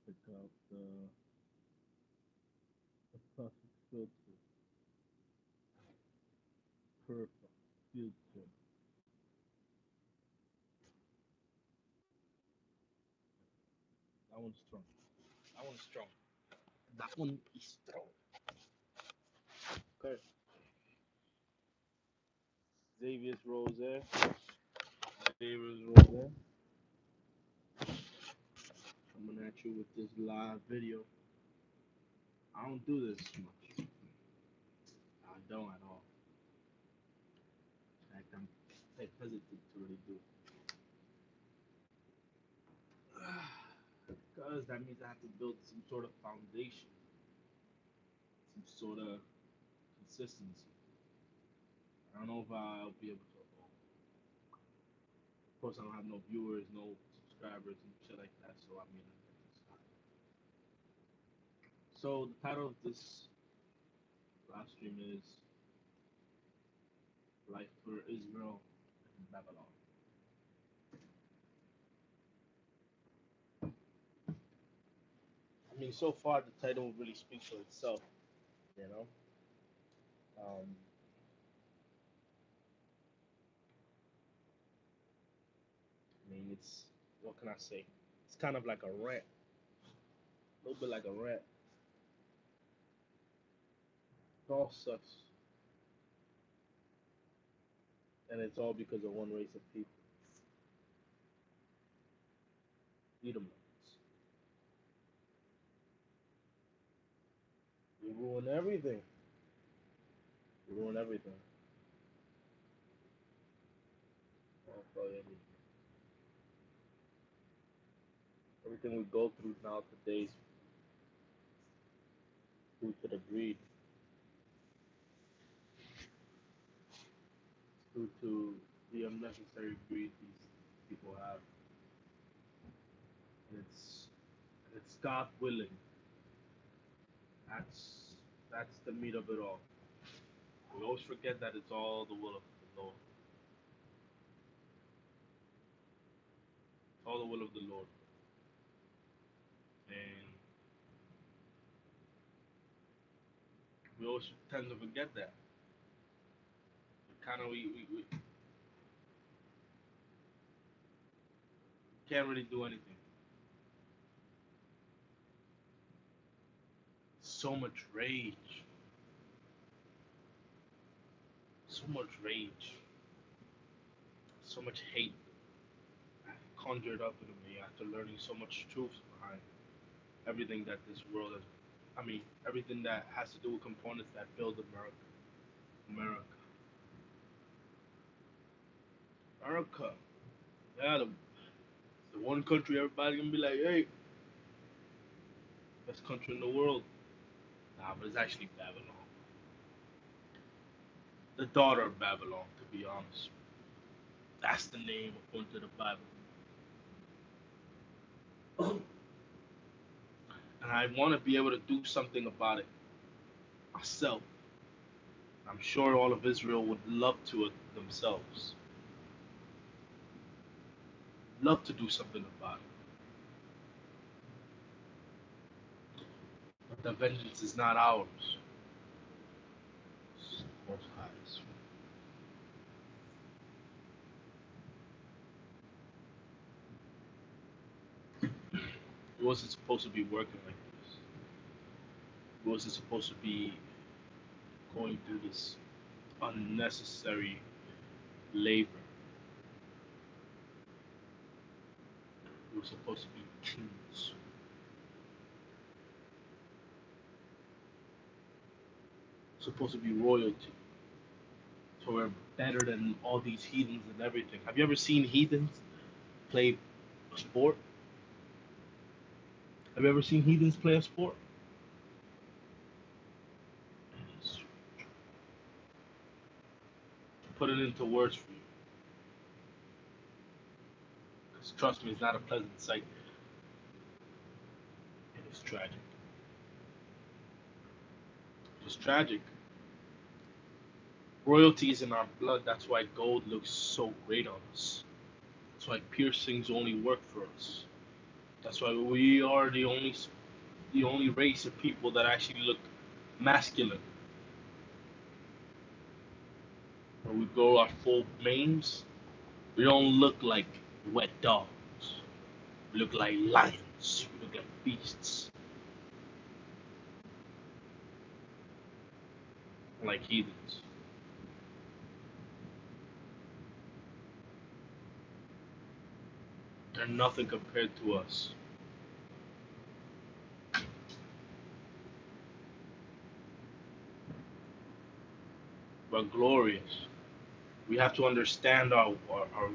pick out the perfect filter. Perfect filter. That one's strong. That one's strong. That one is strong. Okay. Xavier's Rose. Xavier's Rose. Coming at you with this live video. I don't do this much. I don't at all. In fact, I'm hesitant to really do it. Because that means I have to build some sort of foundation, some sort of consistency. I don't know if I'll be able to. Of course, I don't have no viewers, no subscribers, and shit like that. So I mean, so the title of this live stream is "Life for Israel and Babylon." I mean, so far the title really speaks for itself. You know, um, I mean, it's what can I say? It's kind of like a rant, a little bit like a rant. It all sucks, and it's all because of one race of people, Edomites. We ruin everything. We ruin everything. I'll tell you everything we go through nowadays due to the greed, due to the unnecessary greed these people have. And it's God willing. That's the meat of it all. We always forget that it's all the will of the Lord. It's all the will of the Lord. And we always tend to forget that. We can't really do anything. So much rage. So much rage. So much hate conjured up in me after learning so much truth behind everything that this world has. I mean, everything that has to do with components that build America. America. America. Yeah, the one country everybody's gonna be like, hey, best country in the world. Nah, but it's actually Babylon. The daughter of Babylon, to be honest. That's the name according to the Bible. And I want to be able to do something about it myself. I'm sure all of Israel would love to it themselves. Love to do something about it. But the vengeance is not ours. It's Most High's. It wasn't supposed to be working like this. It wasn't supposed to be going through this unnecessary labor. We were supposed to be kings. Supposed to be royalty. So we're better than all these heathens and everything. Have you ever seen heathens play a sport? Have you ever seen heathens play a sport? Put it into words for you. Because trust me, it's not a pleasant sight. It is tragic. It's tragic. Royalty is in our blood. That's why gold looks so great on us. That's why piercings only work for us. That's why we are the only race of people that actually look masculine. When we grow our full manes, we don't look like wet dogs. We look like lions. We look like beasts, like heathens. They're nothing compared to us. We're glorious. We have to understand our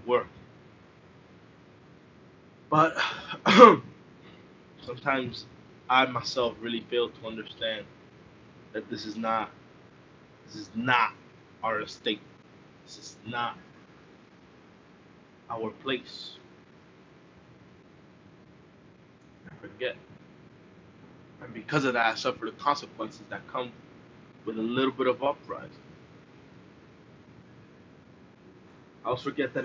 worth. But sometimes I myself really fail to understand that this is not our estate. This is not our place. I forget. And because of that, I suffer the consequences that come with a little bit of uprising. I also forget that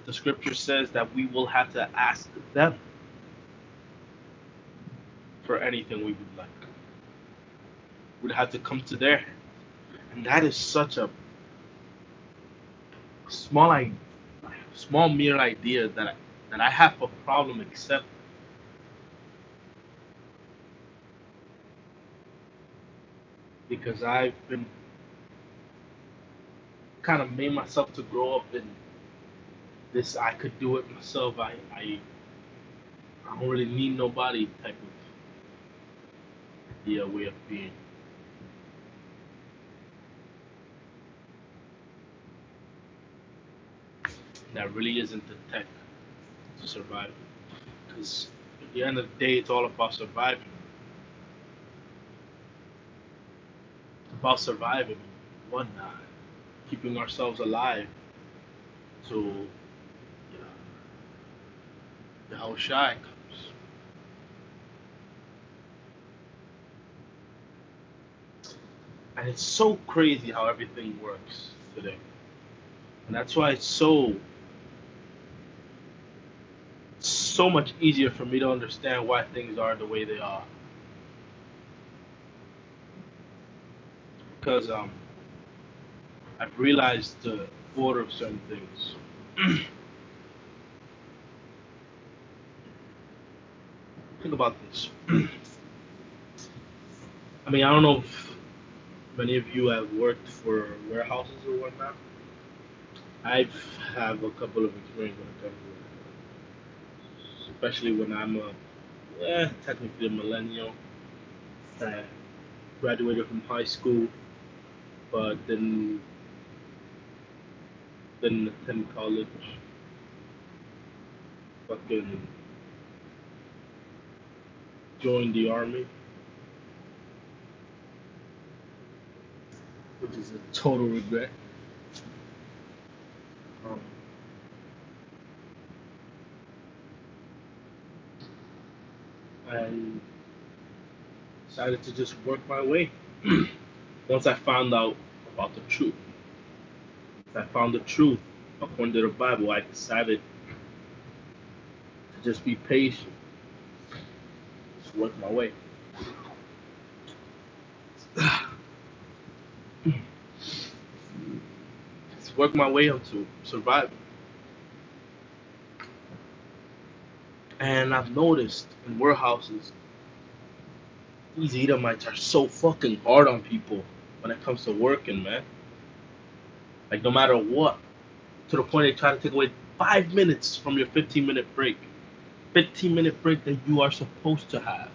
the scripture says that we will have to ask them for anything we would like. We'd have to come to their hand. And that is such a small, small mere idea that I have a problem accepting, because I've been kind of made myself to grow up in this I could do it myself. I don't really need nobody type of idea, way of being. That really isn't the tech to survive. Because at the end of the day, it's all about surviving. It's about surviving and whatnot, keeping ourselves alive. So yeah, the whole shy comes. And it's so crazy how everything works today. And that's why it's so much easier for me to understand why things are the way they are. Because I've realized the order of certain things. Think about this. I mean, I don't know if many of you have worked for warehouses or whatnot. I've have a couple of experience when it comes to it, especially when I'm technically a millennial that graduated from high school, but didn't attend college. Fucking joined the army, which is a total regret. Um, I decided to just work my way. Once I found out about the truth, I found the truth according to the Bible. I decided to just be patient, just work my way, just work my way up to survive. And I've noticed in warehouses, these Edomites are so fucking hard on people when it comes to working, man. Like no matter what, to the point they try to take away 5 minutes from your 15-minute break. 15-minute break that you are supposed to have.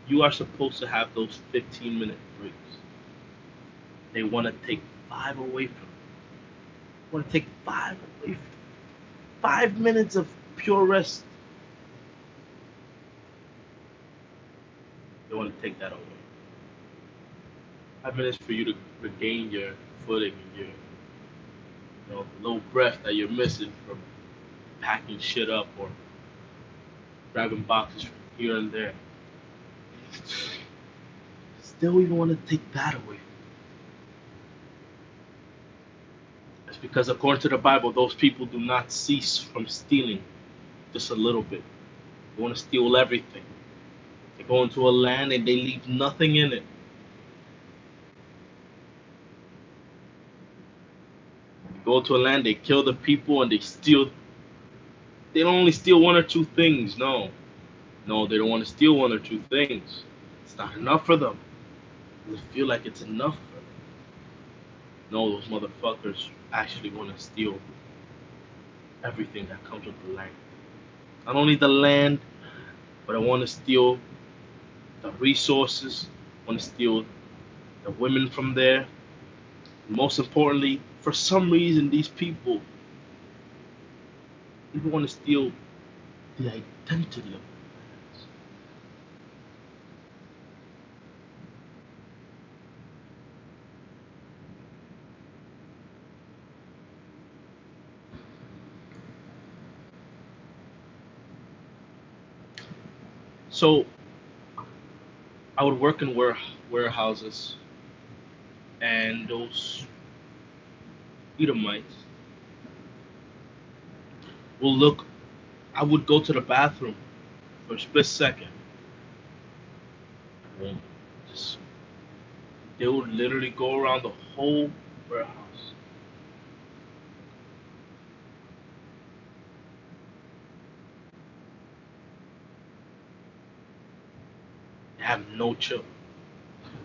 You are supposed to have those 15-minute breaks. They want to take five away from you. They want to take five away from you. 5 minutes of pure rest. They want to take that away. 5 minutes for you to regain your footing and your little breath that you're missing from packing shit up or grabbing boxes from here and there. Still even want to take that away. It's because according to the Bible, those people do not cease from stealing just a little bit. They want to steal everything. They go into a land and they leave nothing in it. They go to a land, they kill the people, and they steal. They don't only steal one or two things. No, no, they don't want to steal one or two things. It's not enough for them. They feel like it's enough for them. No, those motherfuckers actually want to steal everything that comes with the land. Not only the land, but I want to steal the resources. I want to steal the women from there. And most importantly, for some reason, these people even want to steal the identity of it. So I would work in warehouses, and those Edomites will look. I would go to the bathroom for a split second. And just they would literally go around the whole warehouse. They have no chill.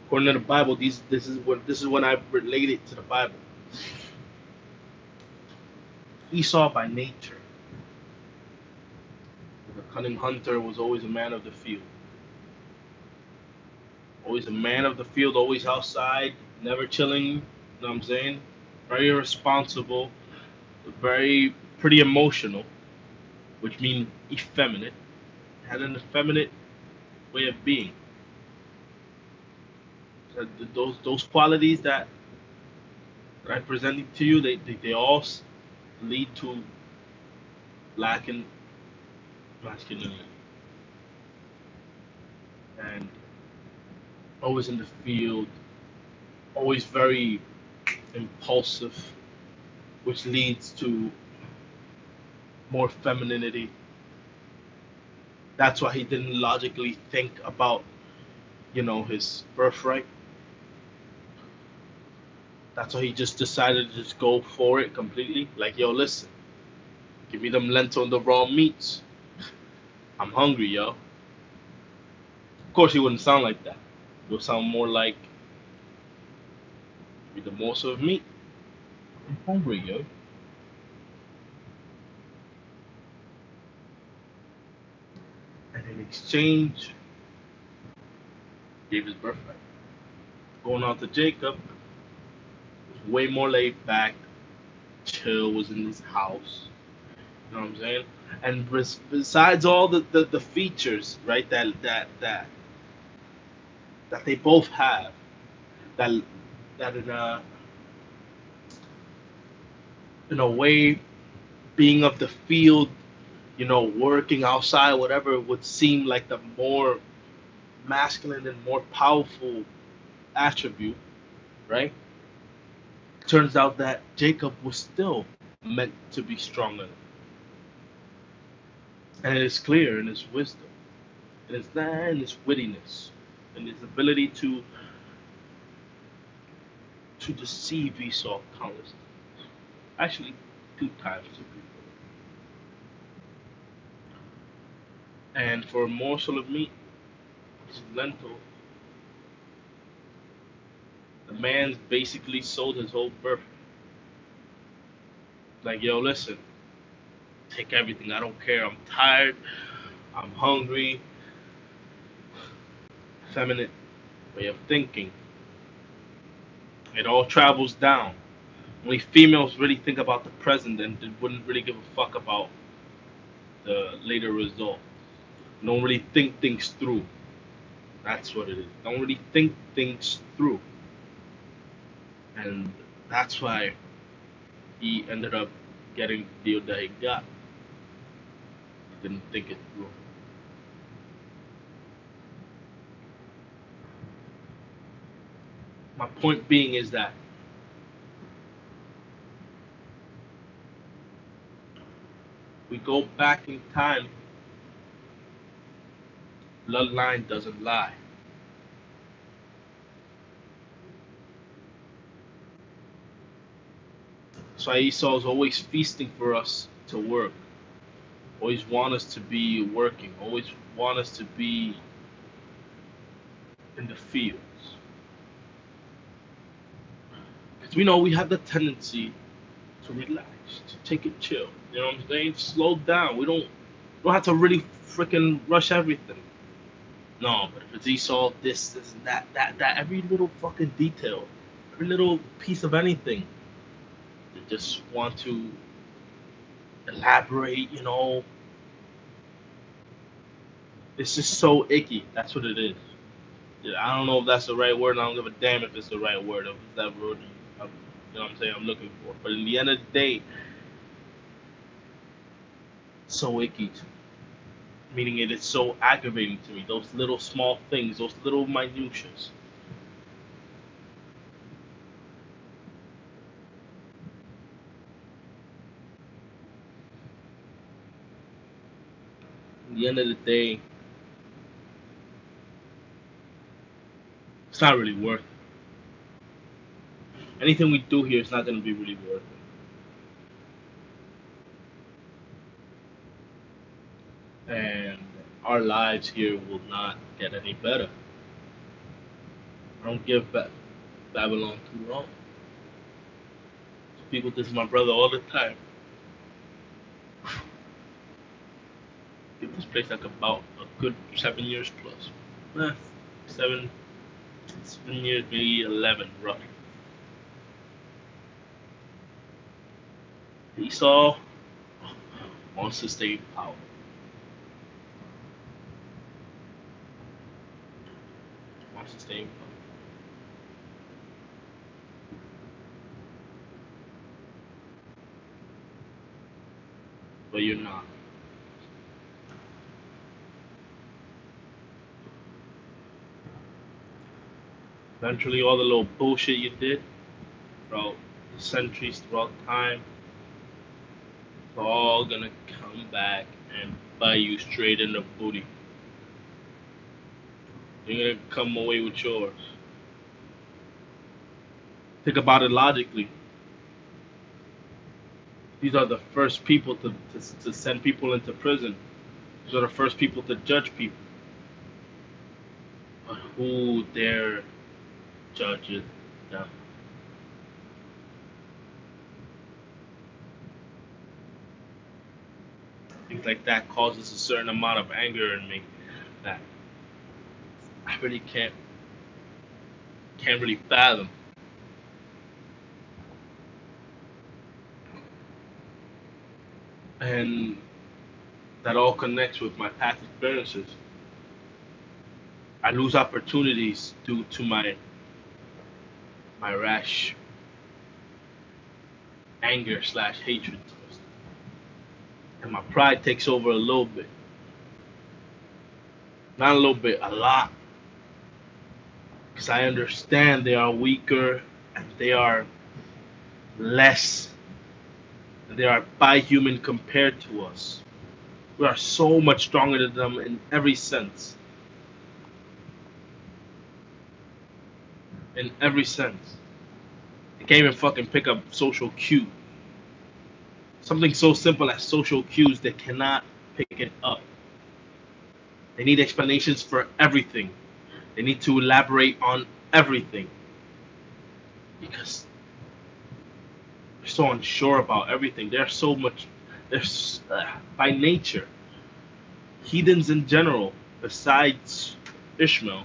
According to the Bible, this is when I relate it to the Bible. Esau by nature, the cunning hunter, was always a man of the field. Always a man of the field, always outside, never chilling. You know what I'm saying? Very irresponsible, very pretty emotional, which means effeminate. Had an effeminate way of being. So those qualities that I presented to you, they all lead to lacking masculinity. And always in the field, always very impulsive, which leads to more femininity. That's why he didn't logically think about, his birthright. That's why he just decided to just go for it completely. Like, yo, listen, give me them lentil and the raw meats. I'm hungry, yo. Of course, he wouldn't sound like that. It would sound more like, give me the morsel of meat. I'm hungry, yo. And in exchange, gave his birthright. Going on to Jacob, was way more laid back, chill, was in his house. You know what I'm saying? And besides all the features, right, that they both have, that that in a way, being of the field, working outside, whatever, would seem like the more masculine and more powerful attribute, right? Turns out that Jacob was still meant to be stronger, and it is clear in his wisdom, in his wittiness, and his ability to deceive Esau countless times. Actually, two times to be. And for a morsel of meat, which is lentil, the man basically sold his whole birth. Like, yo, listen, take everything. I don't care. I'm tired. I'm hungry. Feminine way of thinking. It all travels down. Only females really think about the present and they wouldn't really give a fuck about the later result. Don't really think things through. That's what it is. Don't really think things through. And that's why he ended up getting the deal that he got. He didn't think it through. My point being is that We go back in time, bloodline doesn't lie. So Esau's always feasting for us to work, always want us to be working, always want us to be in the fields. Because we know we have the tendency to relax, to take it chill. You know what I'm saying? Slow down. We don't have to really freaking rush everything. No, but if it's Esau, this, and that, every little fucking detail, every little piece of anything, they just want to elaborate, It's just so icky. That's what it is. Yeah, I don't know if that's the right word. I don't give a damn if it's the right word. If it's that word, you know what I'm saying, I'm looking for. But in the end of the day, so icky to me. Meaning it is so aggravating to me. Those little small things, those little minutiae. At the end of the day, it's not really worth it. Anything we do here is not going to be really worth it. And our lives here will not get any better. I don't give Babylon too long. People diss my brother all the time. Give this place like about a good 7 years plus. Eh, seven, 7 years, maybe 11, roughly. Esau wants to stay in power. Wants to stay in power. But you're not. Eventually, all the little bullshit you did throughout the centuries, throughout time, it's all gonna come back and bite you straight in the booty. You're gonna come away with yours. Think about it logically. These are the first people to send people into prison. These are the first people to judge people. But who dare judge them? Things like that causes a certain amount of anger in me that I really can't really fathom. And that all connects with my past experiences. I lose opportunities due to my rash anger slash hatred, and my pride takes over a little bit. Not a little bit, a lot, because I understand they are weaker and they are less. They are by human compared to us. We are so much stronger than them in every sense. In every sense. They can't even fucking pick up social cues. Something so simple as social cues, they cannot pick it up. They need explanations for everything. They need to elaborate on everything because they're so unsure about everything. They're so much, they're by nature, heathens in general, besides Ishmael,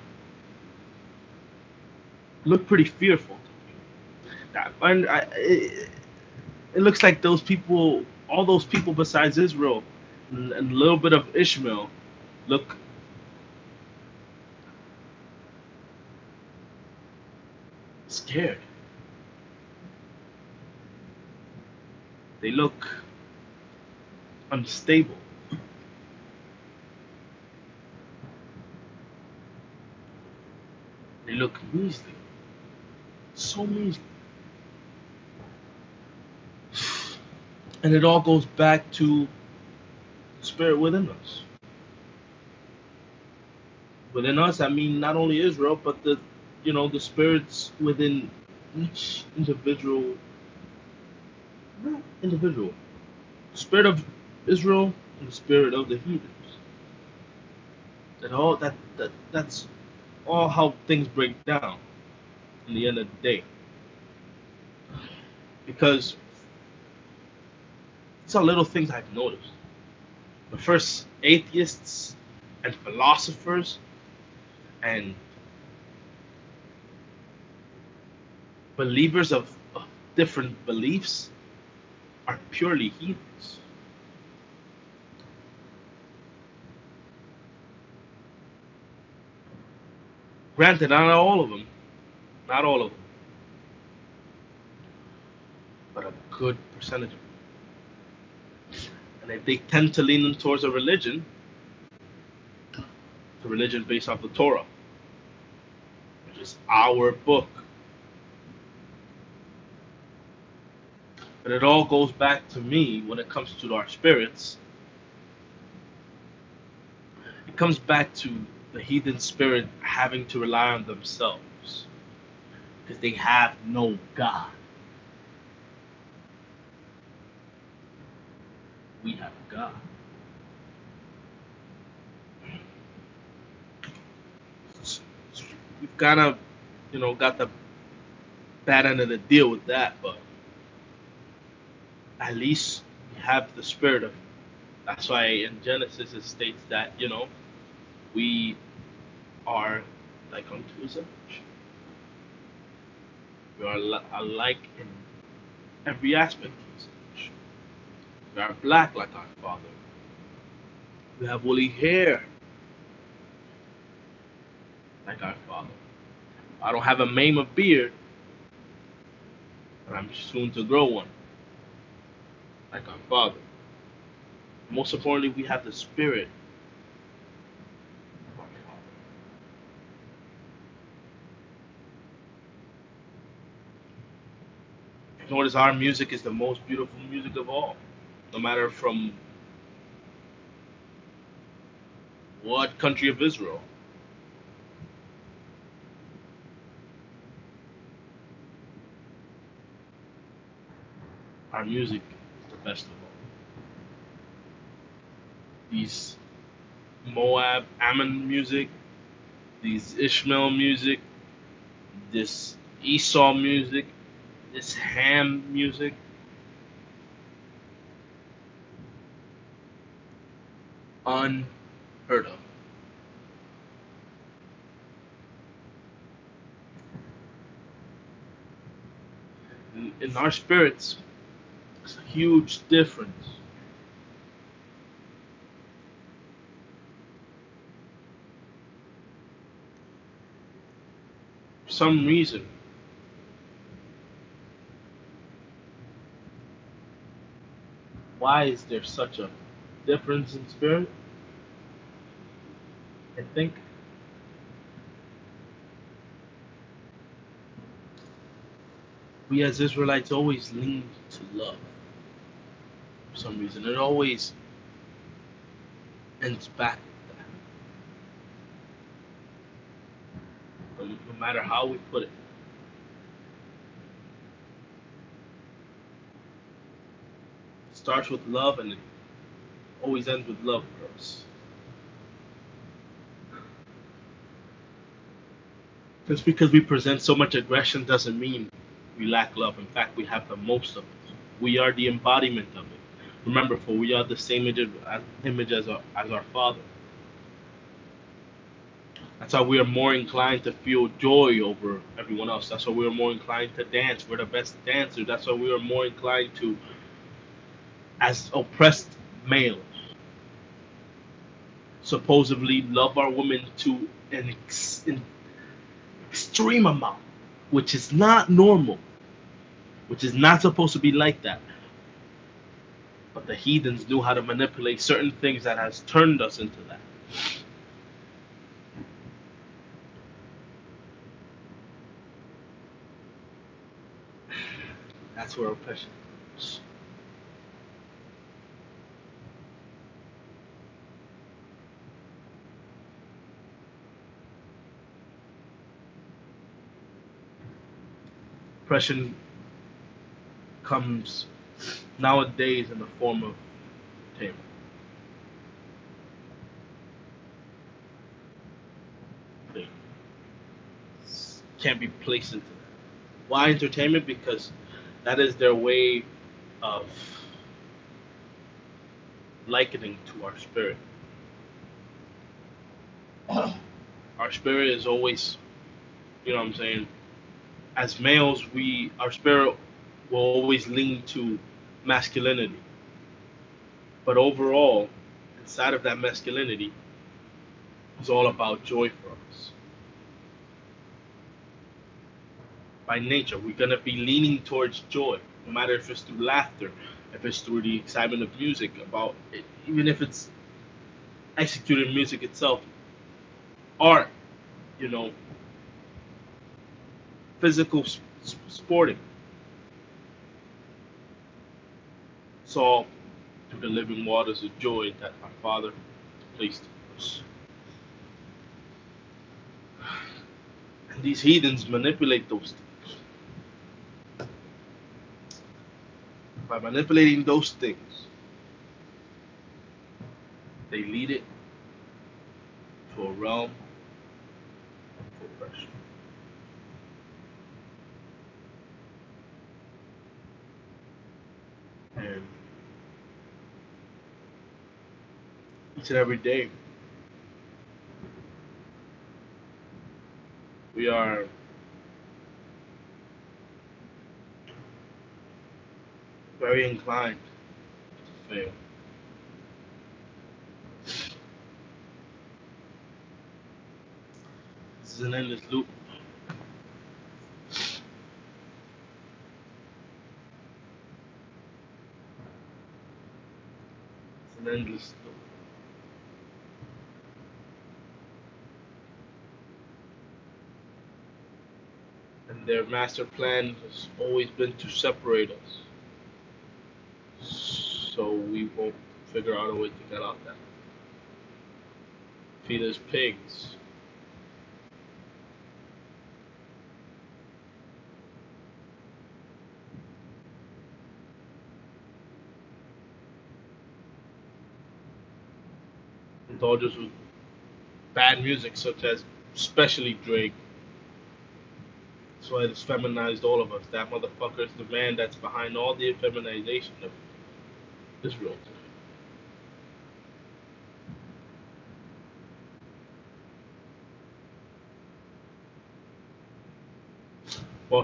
look pretty fearful. And it looks like those people, all those people besides Israel, and a little bit of Ishmael, look scared. They look unstable. They look measly. So measly. And it all goes back to spirit within us. Within us, I mean not only Israel, but the spirits within each individual. The spirit of Israel and the spirit of the heathens. That's all how things break down in the end of the day. Because it's a little things I've noticed. The first atheists and philosophers and believers of different beliefs are purely heathens. Granted, not all of them, but a good percentage of them. And if they tend to lean towards a religion based off the Torah, which is our book. But it all goes back to me when it comes to our spirits. It comes back to the heathen spirit having to rely on themselves because they have no God. We have God. We've kind of, got the bad end of the deal with that, but at least we have the spirit of. That's why in Genesis it states that we are like unto his image. We are alike in every aspect of his image. We are black like our Father. We have woolly hair like our Father. I don't have a mane of beard, but I'm soon to grow one like our Father. Most importantly, we have the spirit of our Father. Notice our music is the most beautiful music of all, no matter from what country of Israel. Our music is the best of all. These Moab, Ammon music, these Ishmael music, this Esau music, this Ham music, unheard of. In our spirits, it's a huge difference. For some reason, why is there such a difference in spirit? I think we as Israelites always lean to love. For some reason, it always ends back with that. No matter how we put it. It starts with love and it always ends with love for us. Just because we present so much aggression doesn't mean we lack love. In fact, we have the most of it. We are the embodiment of it. Remember, for we are the same image as our Father. That's why we are more inclined to feel joy over everyone else. That's why we are more inclined to dance. We're the best dancers. That's why we are more inclined to, as oppressed males, supposedly love our women to an extreme amount, which is not normal, which is not supposed to be like that. But the heathens knew how to manipulate certain things that has turned us into that. That's where oppression is. Oppression comes nowadays in the form of entertainment. They can't be placed into that. Why entertainment? Because that is their way of likening to our spirit. Our spirit is always, you know what I'm saying? As males, our spirit will always lean to masculinity. But overall, inside of that masculinity is all about joy for us. By nature, we're gonna be leaning towards joy, no matter if it's through laughter, if it's through the excitement of music, about it, even if it's executing music itself, art, you know, physical sporting. It's all through the living waters of joy that our Father placed in us. And these heathens manipulate those things. By manipulating those things, they lead it to a realm of oppression. And each and every day, we are very inclined to fail. This is an endless loop. It's an endless loop. And their master plan has always been to separate us, so we won't figure out a way to get out that. Feed us pigs. Indulge us with bad music, such as especially Drake. So it has feminized all of us. That motherfucker is the man that's behind all the feminization of Israel today. Well,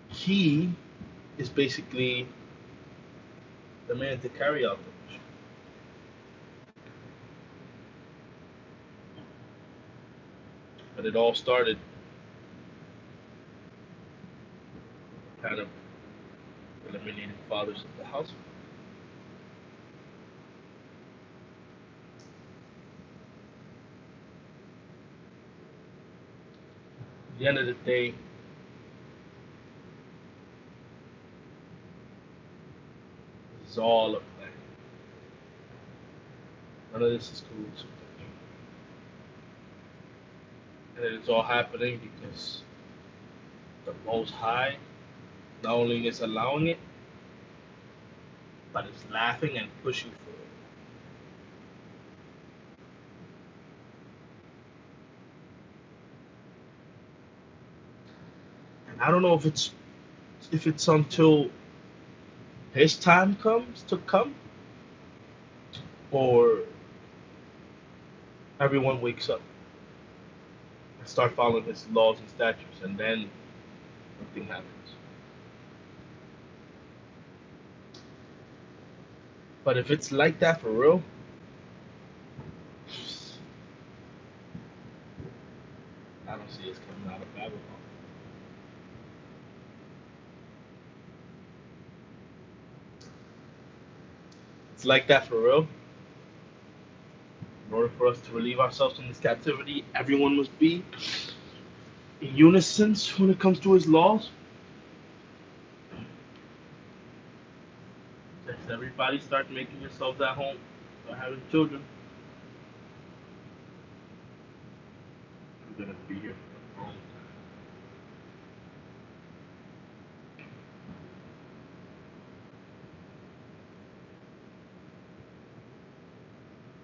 he is basically the man to carry out the mission. But it all started kind of eliminating fathers of the household. At the end of the day, this is all a plan. None of this is coincidence. And it is all happening because the Most High not only is allowing it, but is laughing and pushing for it. And I don't know if it's until his time comes to come, or everyone wakes up and start following his laws and statutes, and then nothing happens. But if it's like that for real, I don't see us coming out of Babylon. It's like that for real. In order for us to relieve ourselves from this captivity, everyone must be in unison when it comes to his laws. Let everybody start making yourselves at home, start having children. gonna be here for a long time.